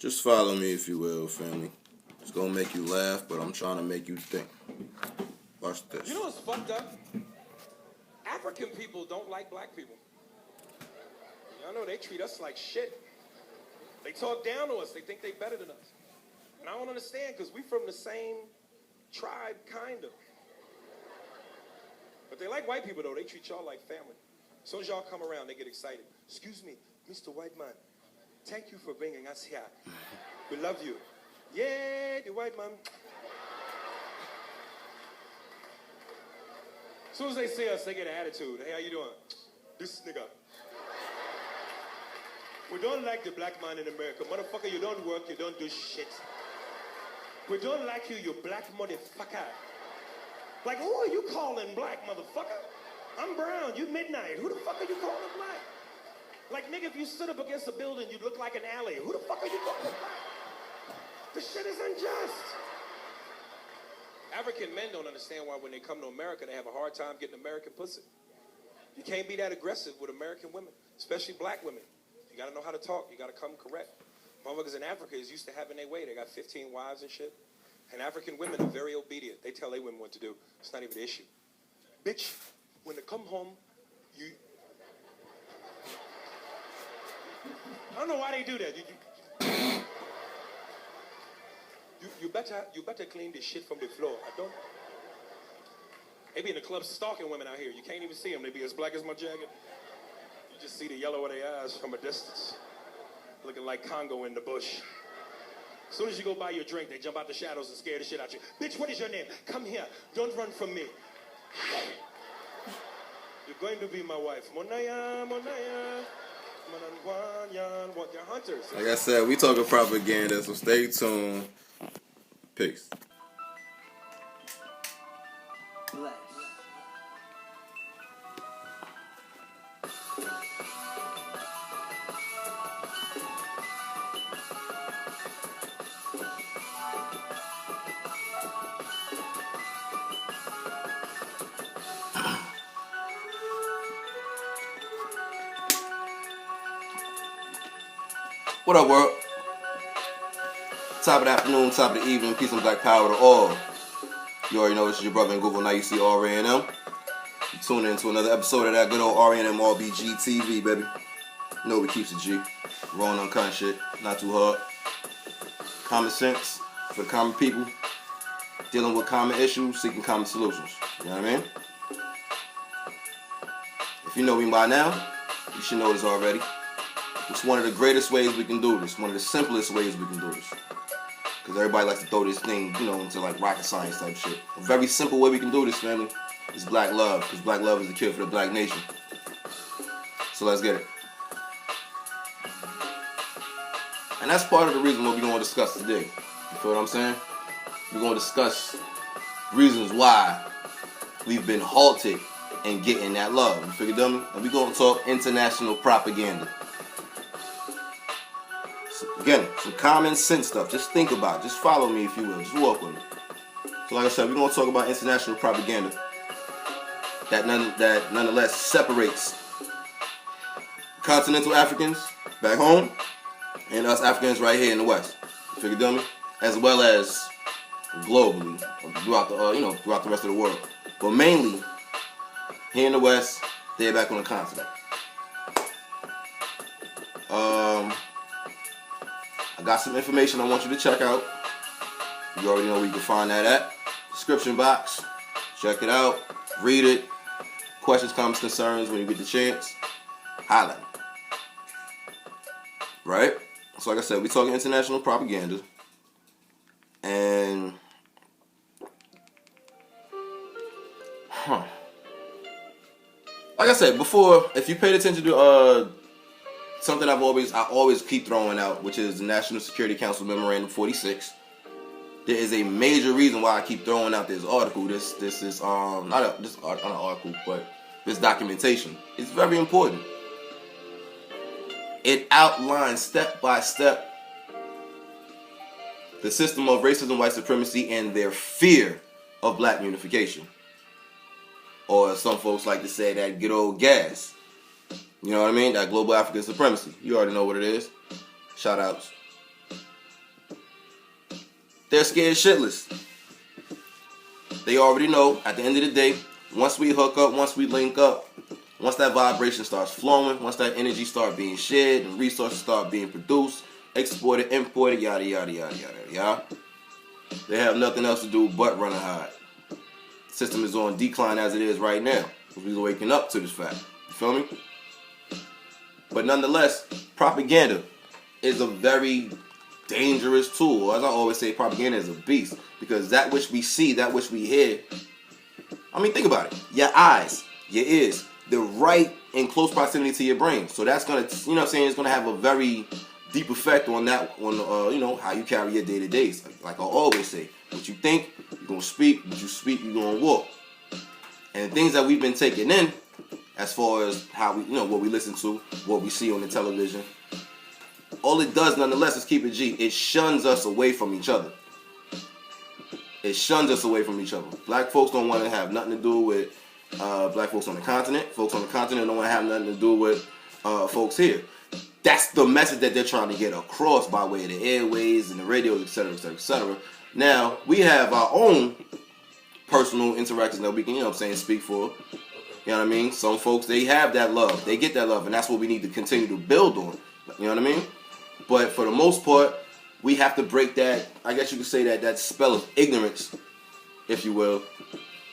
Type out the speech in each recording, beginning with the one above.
Just follow me if you will, family. It's gonna make you laugh, but I'm trying to make you think. Watch this. You know what's fucked up? African people don't like black people. Y'all know they treat us like shit. They talk down to us. They think they better than us. And I don't understand because we from the same tribe, kind of. But they like white people, though. They treat y'all like family. As soon as y'all come around, they get excited. Excuse me, Mr. White Man. Thank you for bringing us here. We love you. Yeah, the white man. As soon as they see us, they get an attitude. Hey, how you doing? This nigga. We don't like the black man in America. Motherfucker, you don't work, you don't do shit. We don't like you, you black motherfucker. Like, who are you calling black, motherfucker? I'm brown, you midnight. Who the fuck are you calling black? Like, nigga, if you stood up against a building, you'd look like an alley. Who the fuck are you calling black? This shit is unjust. African men don't understand why when they come to America, they have a hard time getting American pussy. You can't be that aggressive with American women, especially black women. You gotta know how to talk. You gotta come correct. Motherfuckers in Africa is used to having their way. They got 15 wives and shit. And African women are very obedient. They tell their women what to do. It's not even an issue. Bitch, when they come home, you... I don't know why they do that. You better clean this shit from the floor. I don't... They be in the club stalking women out here. You can't even see them. They be as black as my jacket. You just see the yellow of their eyes from a distance. Looking like Congo in the bush. As soon as you go buy your drink, they jump out the shadows and scare the shit out you. Bitch, what is your name? Come here. Don't run from me. You're going to be my wife. Monaya, Monaya. They're hunters. Like I said, we talking propaganda, so stay tuned. Peace. Bless. What up, world? Top of the afternoon, top of the evening, peace and black power to all. You already know this is your brother in Google. Now you see R&M. You tune in to another episode of that good old R&M RBG TV, baby. You know we keeps it G. Rolling on kind of shit, not too hard. Common sense for the common people. Dealing with common issues, seeking common solutions. You know what I mean? If you know me by now, you should know this already. It's one of the greatest ways we can do this. One of the simplest ways we can do this. Because everybody likes to throw this thing, into like rocket science type shit. A very simple way we can do this, family, is black love. Because black love is the cure for the black nation. So let's get it. And that's part of the reason what we're going to discuss today. You feel what I'm saying? We're going to discuss reasons why we've been halted in getting that love. You figure, dummy? And we're going to talk international propaganda. Again, some common sense stuff. Just think about it. Just follow me if you will. Just walk with me. So like I said, we're going to talk about international propaganda that nonetheless separates continental Africans back home and us Africans right here in the West. You figure, dummy? As well as globally, throughout the rest of the world. But mainly here in the West, they're back on the continent. I got some information I want you to check out. You already know where you can find that at. Description box. Check it out. Read it. Questions, comments, concerns when you get the chance. Holla. Right? So like I said, we're talking international propaganda. And like I said before, if you paid attention to something I always keep throwing out, which is the National Security Council Memorandum 46. There is a major reason why I keep throwing out this article. This is not an article, but this documentation. It's very important. It outlines step by step the system of racism, white supremacy, and their fear of black unification. Or as some folks like to say, that good old gas. You know what I mean? That global African supremacy. You already know what it is. Shout outs. they're scared shitless. They already know at the end of the day, once we hook up, once we link up, once that vibration starts flowing, once that energy starts being shared and resources start being produced, exported, imported, yada, yada, yada, yada, yada. They have nothing else to do but run and hide. The system is on decline as it is right now. We're waking up to this fact. You feel me? But nonetheless, propaganda is a very dangerous tool. As I always say, propaganda is a beast. Because that which we see, that which we hear, I mean, think about it. Your eyes, your ears, they're right in close proximity to your brain. So that's going to, you know what I'm saying, it's going to have a very deep effect on that, on, you know, how you carry your day-to-days. Like I always say, what you think, you're going to speak. What you speak, you're going to walk. And things that we've been taking in, as far as how we, you know, what we listen to, what we see on the television, all it does, nonetheless, is keep it G. It shuns us away from each other. It shuns us away from each other. Black folks don't want to have nothing to do with black folks on the continent. Folks on the continent don't want to have nothing to do with folks here. That's the message that they're trying to get across by way of the airways and the radios, etc., etc., etc. Now, we have our own personal interactions that we can, you know what I'm saying, speak for. You know what I mean? Some folks, they have that love. They get that love, and that's what we need to continue to build on. You know what I mean? But for the most part, we have to break that, I guess you could say that spell of ignorance, if you will,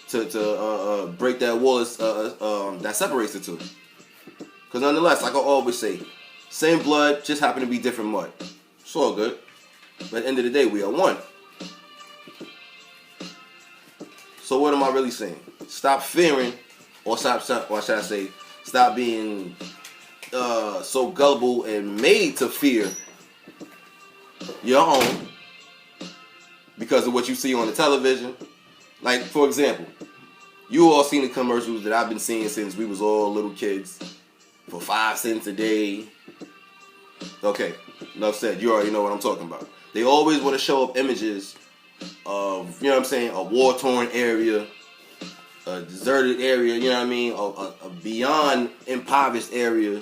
to break that wall that separates the two. Because nonetheless, like I always say, same blood, just happen to be different mud. It's all good. But at the end of the day, we are one. So what am I really saying? Stop fearing, or should I say, stop being so gullible and made to fear your own because of what you see on the television. Like, for example, you all seen the commercials that I've been seeing since we was all little kids for 5 cents a day. Okay, enough said. You already know what I'm talking about. They always want to show up images of, you know what I'm saying, a war-torn area, a deserted area, you know what I mean, a beyond impoverished area.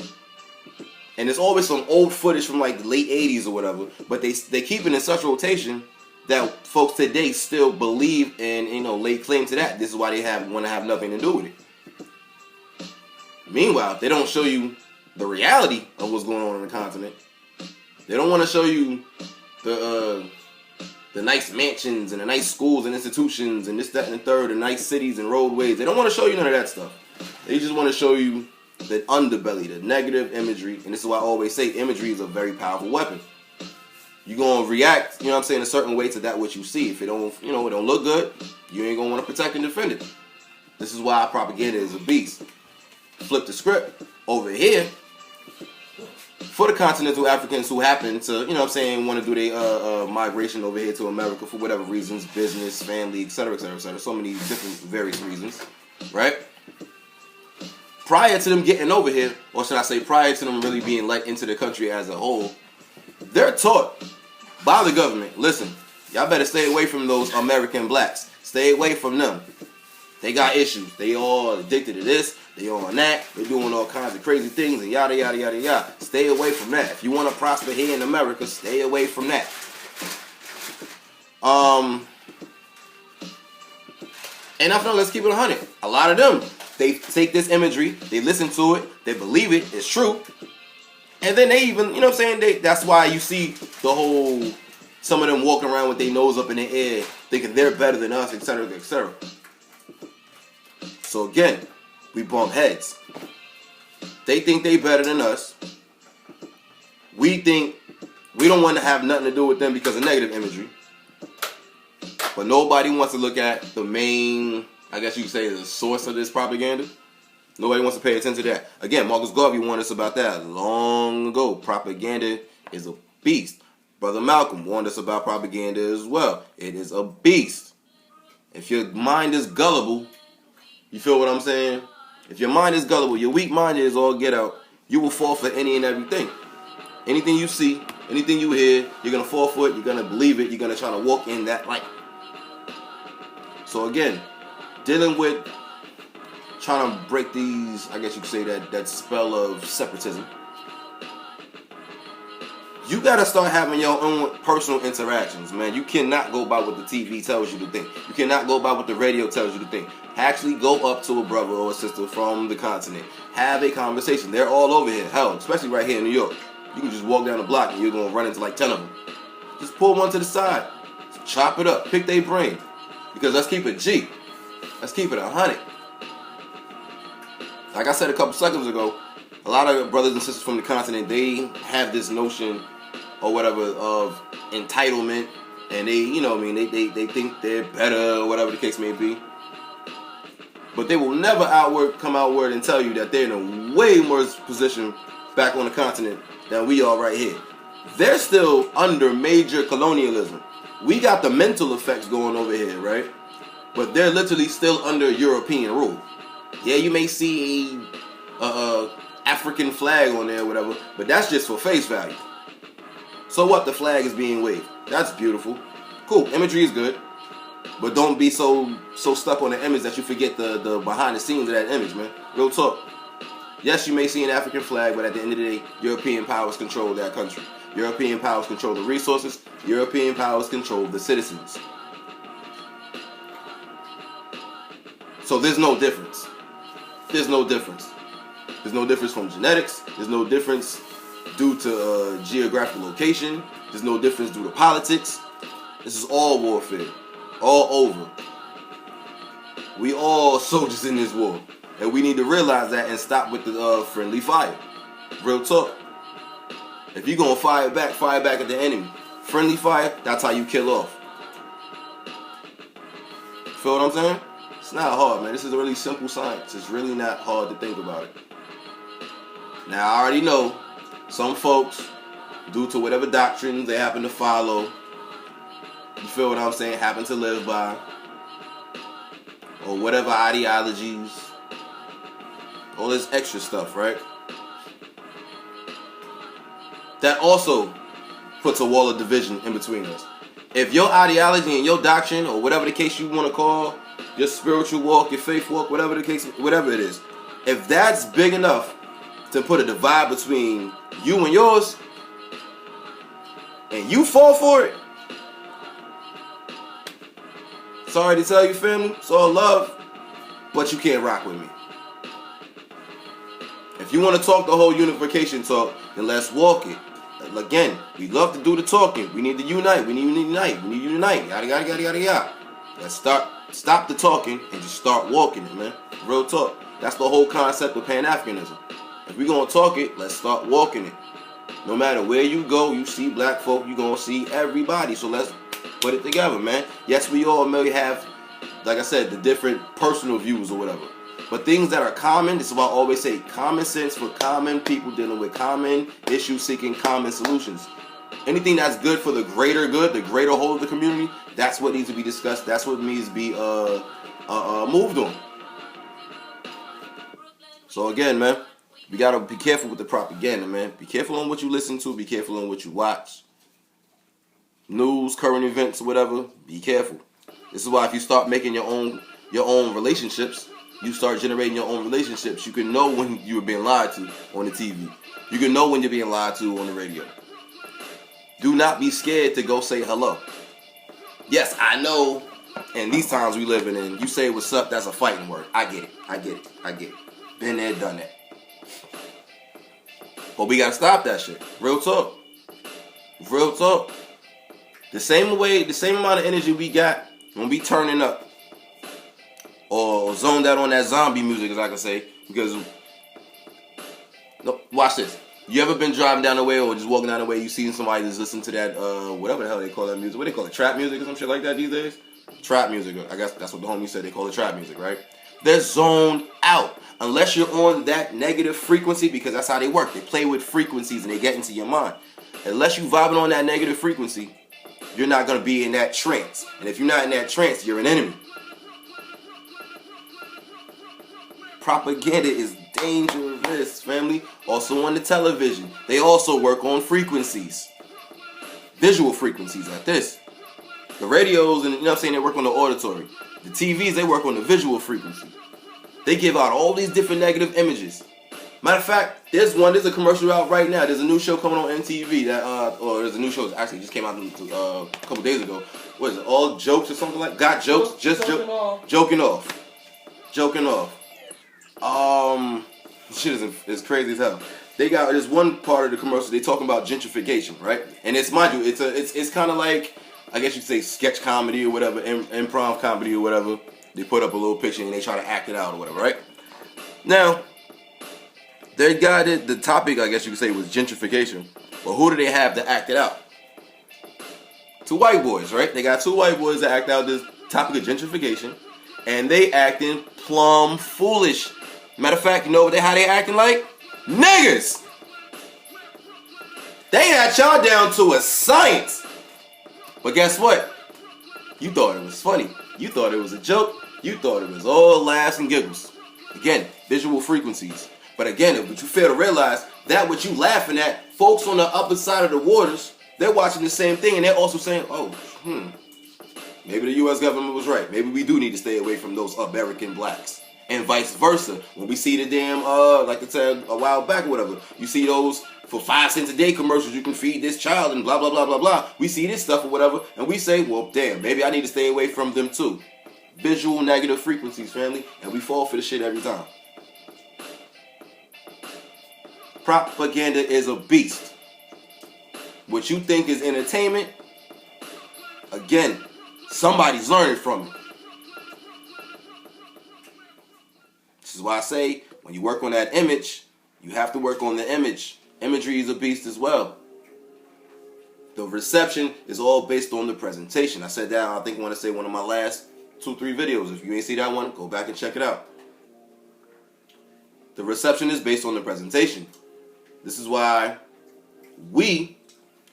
And it's always some old footage from like the late 80s or whatever, but they keep it in such rotation that folks today still believe and, you know, lay claim to that. This is why they want to have nothing to do with it. Meanwhile, they don't show you the reality of what's going on the continent. They don't want to show you the nice mansions and the nice schools and institutions and this, that, and the third, the nice cities and roadways. They don't want to show you none of that stuff. They just want to show you the underbelly, the negative imagery. And this is why I always say imagery is a very powerful weapon. You're going to react, you know what I'm saying, a certain way to that what you see. If it don't, you know, it don't look good, you ain't going to want to protect and defend it. This is why propaganda is a beast. Flip the script. Over here, for the continental Africans who happen to, you know what I'm saying, want to do their migration over here to America for whatever reasons, business, family, etc., etc., etc., so many different various reasons, right? Prior to them getting over here, or should I say prior to them really being let into the country as a whole, they're taught by the government, listen, y'all better stay away from those American blacks. Stay away from them. They got issues. They all addicted to this. They on that. They're doing all kinds of crazy things and yada, yada, yada, yada. Stay away from that. If you want to prosper here in America, stay away from that. And I feel, let's keep it 100. A lot of them, they take this imagery, they listen to it, they believe it, it's true. And then they even, you know what I'm saying, that's why you see the whole, some of them walking around with their nose up in the air, thinking they're better than us, etc., etc. So again, we bump heads. They think they better than us. We think we don't want to have nothing to do with them because of negative imagery. But nobody wants to look at the main, I guess you could say, the source of this propaganda. Nobody wants to pay attention to that. Again, Marcus Garvey warned us about that long ago. Propaganda is a beast. Brother Malcolm warned us about propaganda as well. It is a beast. If your mind is gullible, you feel what I'm saying? If your mind is gullible, your weak mind is all get out, you will fall for any and everything. Anything you see, anything you hear, you're going to fall for it, you're going to believe it, you're going to try to walk in that light. So again, dealing with trying to break these, I guess you could say that spell of separatism. You gotta start having your own personal interactions, man. You cannot go by what the TV tells you to think. You cannot go by what the radio tells you to think. Actually go up to a brother or a sister from the continent. Have a conversation. They're all over here. Hell, especially right here in New York. You can just walk down the block and you're gonna run into like 10 of them. Just pull one to the side. Chop it up. Pick their brain. Because let's keep it G. Let's keep it 100. Like I said a couple seconds ago, a lot of brothers and sisters from the continent, they have this notion or whatever of entitlement, and they, you know what I mean, they think they're better or whatever the case may be. But they will never come outward and tell you that they're in a way worse position back on the continent than we are right here. They're still under major colonialism. We got the mental effects going over here, right? But they're literally still under European rule. Yeah, you may see a African flag on there or whatever, but that's just for face value. So what? The flag is being waved. That's beautiful. Cool. Imagery is good. But don't be so stuck on the image that you forget the behind the scenes of that image, man. Real talk. Yes, you may see an African flag, but at the end of the day, European powers control that country. European powers control the resources. European powers control the citizens. So there's no difference. There's no difference. There's no difference from genetics. There's no difference due to geographical location. There's no difference due to politics. This is all warfare. All over. We all soldiers in this war. And we need to realize that and stop with the friendly fire. Real talk. If you're going to fire back at the enemy. Friendly fire, that's how you kill off. Feel what I'm saying? It's not hard, man. This is a really simple science. It's really not hard to think about it. Now, I already know some folks, due to whatever doctrines they happen to follow, you feel what I'm saying, happen to live by, or whatever ideologies, all this extra stuff, right? That also puts a wall of division in between us. If your ideology and your doctrine, or whatever the case you want to call, your spiritual walk, your faith walk, whatever the case, whatever it is, if that's big enough to put a divide between you and yours, and you fall for it, sorry to tell you, family, it's all love, but you can't rock with me. If you want to talk the whole unification talk, then let's walk it. Again, we love to do the talking. We need to unite. We need to unite. We need to unite. Yada, yada, yada, yada, yada. Let's stop the talking and just start walking it, man. Real talk. That's the whole concept of Pan-Africanism. If we're going to talk it, let's start walking it. No matter where you go, you see black folk, you're going to see everybody. So let's put it together, man. Yes, we all may have, like I said, the different personal views or whatever. But things that are common, this is why I always say common sense for common people dealing with common issues, seeking common solutions. Anything that's good for the greater good, the greater whole of the community, that's what needs to be discussed. That's what needs to be moved on. So again, man, we gotta be careful with the propaganda, man. Be careful on what you listen to. Be careful on what you watch. News, current events, whatever. Be careful. This is why if you start making your own relationships, you start generating your own relationships, you can know when you're being lied to on the TV. You can know when you're being lied to on the radio. Do not be scared to go say hello. Yes, I know in these times we living in, you say what's up, that's a fighting word. I get it. Been there, done that. But we gotta stop that shit. Real talk. The same amount of energy we got when we turning up or zoned out on that zombie music, as I can say, because no, watch this. You ever been driving down the way or just walking down the way, you seen somebody that's listening to that whatever the hell they call that music? What they call it? Trap music or some shit like that these days? Trap music. I guess that's what the homie said. They call it trap music, right? They're zoned out. Unless you're on that negative frequency, because that's how they work. They play with frequencies and they get into your mind. Unless you vibing on that negative frequency, you're not going to be in that trance. And if you're not in that trance, you're an enemy. Propaganda is dangerous, family. Also on the television. They also work on frequencies. Visual frequencies like this. The radios, and you know what I'm saying, they work on the auditory. The TVs, they work on the visual frequency. They give out all these different negative images. Matter of fact, there's a commercial out right now. There's a new show coming on MTV or there's a new show that actually just came out a couple days ago. What is it? All Jokes or something like? Got Jokes? Joking off. Shit is crazy as hell. There's one part of the commercial they talking about gentrification, right? And it's, mind you, it's kind of like, I guess you could say sketch comedy or whatever, improv comedy or whatever. They put up a little picture and they try to act it out or whatever, right? Now, they got it. The topic, I guess you could say, was gentrification. But who do they have to act it out? Two white boys, right? They got two white boys to act out this topic of gentrification, and they acting plumb foolish. Matter of fact, you know how they acting like? Niggas! They had y'all down to a science. But guess what? You thought it was funny. You thought it was a joke. You thought it was all laughs and giggles. Again, visual frequencies. But again, but you fail to realize that what you laughing at, folks on the upper side of the waters, they're watching the same thing and they're also saying, maybe the U.S. government was right. Maybe we do need to stay away from those American blacks. And vice versa. When we see the damn, like I said a while back or whatever, you see those for 5 cents a day commercials, you can feed this child and blah, blah, blah, blah, blah. We see this stuff or whatever, and we say, well, damn, maybe I need to stay away from them too. Visual negative frequencies, family, and we fall for the shit every time. Propaganda is a beast. What you think is entertainment, again, somebody's learning from it. This is why I say, when you work on that image, you have to work on the image. Imagery is a beast as well. The reception is all based on the presentation. I said that, I think I want to say one of my last 2-3 videos. If you ain't see that one, go back and check it out. The reception is based on the presentation. This is why we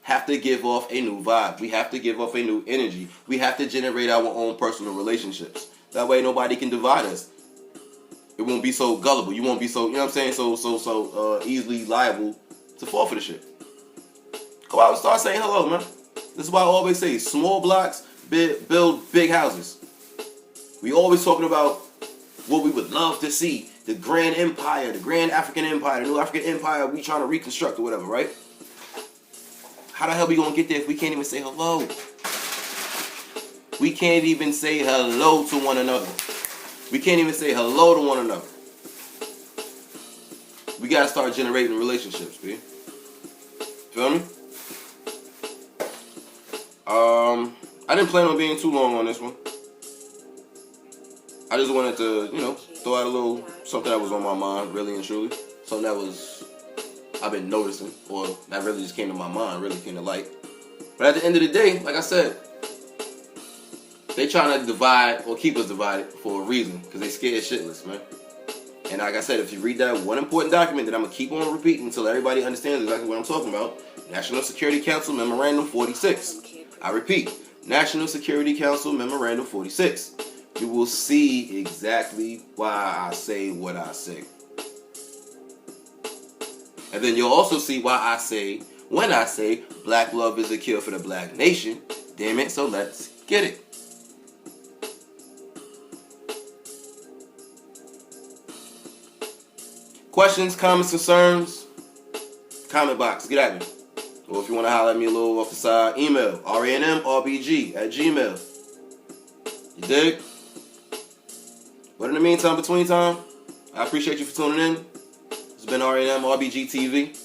have to give off a new vibe. We have to give off a new energy. We have to generate our own personal relationships. That way nobody can divide us. It won't be so gullible. You won't be so, you know what I'm saying, so easily liable to fall for the shit. Go out and start saying hello, man. This is why I always say small blocks build big houses. We always talking about what we would love to see. The grand empire, the grand African empire, the new African empire we trying to reconstruct or whatever, right? How the hell we gonna get there if we can't even say hello? We can't even say hello to one another. We can't even say hello to one another. We gotta start generating relationships, B. Feel me? I didn't plan on being too long on this one. I just wanted to, throw out a little something that was on my mind, really and truly. Something that I've been noticing, or that really just came to my mind, really came to light. But at the end of the day, like I said, they trying to divide or keep us divided for a reason, because they scared shitless, man. And like I said, if you read that one important document that I'm going to keep on repeating until everybody understands exactly what I'm talking about, National Security Council Memorandum 46. I repeat, National Security Council Memorandum 46. You will see exactly why I say what I say. And then you'll also see why I say, when I say, black love is a cure for the black nation. Damn it, so let's get it. Questions, comments, concerns, comment box, get at me. Or if you want to holler at me a little off the side, email, ranmbg@gmail. You dig? But in the meantime, between time, I appreciate you for tuning in. It's been RNM, TV.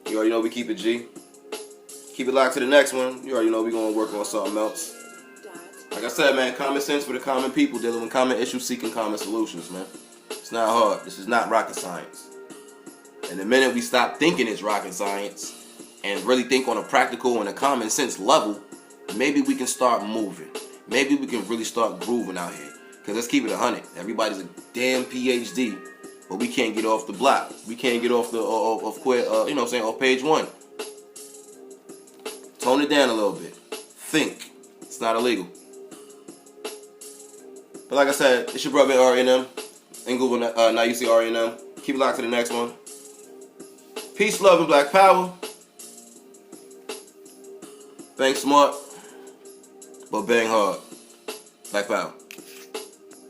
You already know we keep it G. Keep it locked to the next one. You already know we're going to work on something else. Like I said, man, common sense for the common people dealing with common issues, seeking common solutions, man. It's not hard. This is not rocket science. And the minute we stop thinking it's rocket science and really think on a practical and a common sense level, maybe we can start moving. Maybe we can really start grooving out here. Because let's keep it 100. Everybody's a damn PhD, but we can't get off the block. We can't get off the off page 1. Tone it down a little bit. Think. It's not illegal. But like I said, it's your brother RNM. And Google, now you see RNM. Keep it locked to the next one. Peace, love, and black power. Bang smart, but bang hard. Black power.